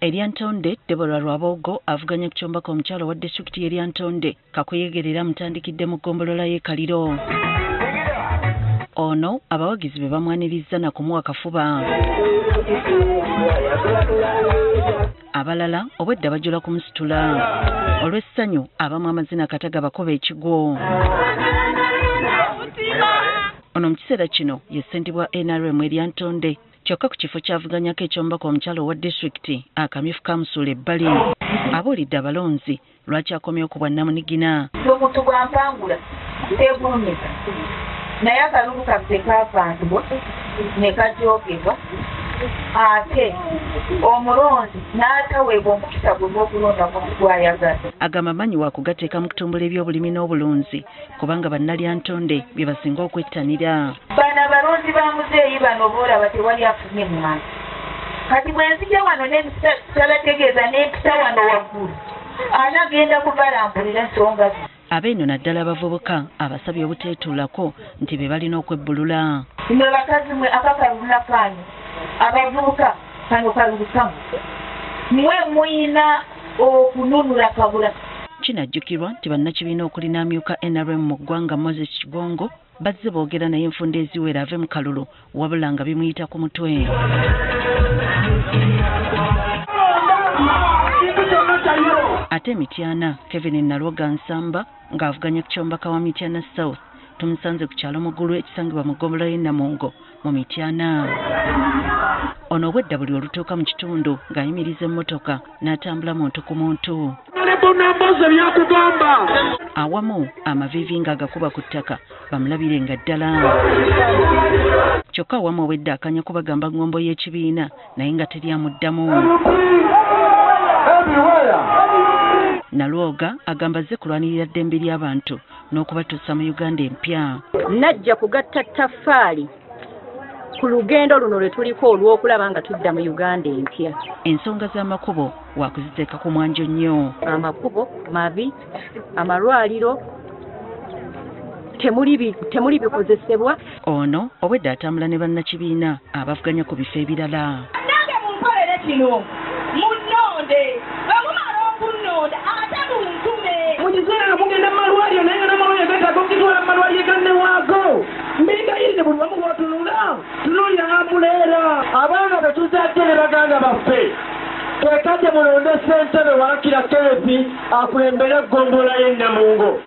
Eryantonde Deborah Rwabogo avuganya ku kyombako omukyalo wa disitulikiti y'Eryantonde kakuyegerera mutandikidde mu ggombolola y'e Kaliro. Ono abawagizi be bamwaniriza na kumuwa kafuba. Abalala obwedda bajula kumusitula. Olw'essanyu abamu amazina kataga bakoba ekigwo. Ono mu kiseera kino ye ssentebwa NRM Eryantonde. Kyokka ku kifo kyavuganyako ekyombako omukyalo wa disitulikiti akamyufu kamusuula ebbali. Abuulidde abalonzi lwaki akomyewo ku bwannamunigina. Omuntu bw'ampangula teegulumiza naye akalulu kaffe kaapangibwa ne kajoogebwa ate omulonzi n'ataweebwa omukisa gwe gw'okulonda gw'ayagala. Agamba manyi wa kugateeka mu kutumbula eby'obulimi n'obulunzi kubanga bannalyantonde bye basinga okwettanira. Bano abalonzi ba muzeeyi bano boolaba tewali afunye mwana. Kati bwe nzija wano n'ebitalategeeza n'empita wano waggulu ani agenda kubalambulira ensonga ze. Abeeno naddala abavubuka abasabye obuteetuulako nti be balina okwebbulula. Mwe bakazi mwe akakalulula kanyu abavubuka kano kalulukamu mwe muyina okununula kabula. Kinajjukirwa nti bannakibiina okulina amyuka NRM mu ggwanga Moses Kigongo bazze boogera naye enfunda eziwera ave mu kalulu wabula nga bimuyita ku mutwe. Ate Mityana Kevin Nalwoga Nsamba ng'avuganya ku kyombaka wa Mityana South tumusanze ku kyalo Mugulu ekisangibwa mu ggombolola y'e Namungo mu Mityana. Ono obwedda buli olutuuka mu kitundu ng'ayimiriza emmotoka n'atambula muntu ku muntu. Awamu amaviivi ng'agakuba ku ttaka bamulabire nga ddala. Kyokka awamu obwedda akanya kubagamba ngombo y'ekibiina naye nga teryamuddamu. Nalwoga agamba azze kulwanirira ddembe ly'abantu n'okubatuusa mu Uganda empya. Najja kugatta ttaffaali ku lugendo luno lwe tuliko olw'okulaba nga tudda mu Uganda empya. Ensonga z'amakubo wakuziteeka ku mwanjo nnyo. Amakubo mabi, amalwaliro temuli bikozesebwa. Ono obwedda atambula ne bannakibiina abavuganya ku bifo ebirala. Nange munkolere kino munnonde bamumala okunnonda ate muntume mukiseera mugenda mu malwaliro naye nga n'amalwaliro geetaaga okugitwala mu malwaliro ganne waago mbingayirire buli wamu bw'otunula tunuulira ambuleera. Abaana betuzadde ne baganda baffe twekadde mulonde ssentebe Wankira Kerepi akulembere eggombolola y'e Namungo.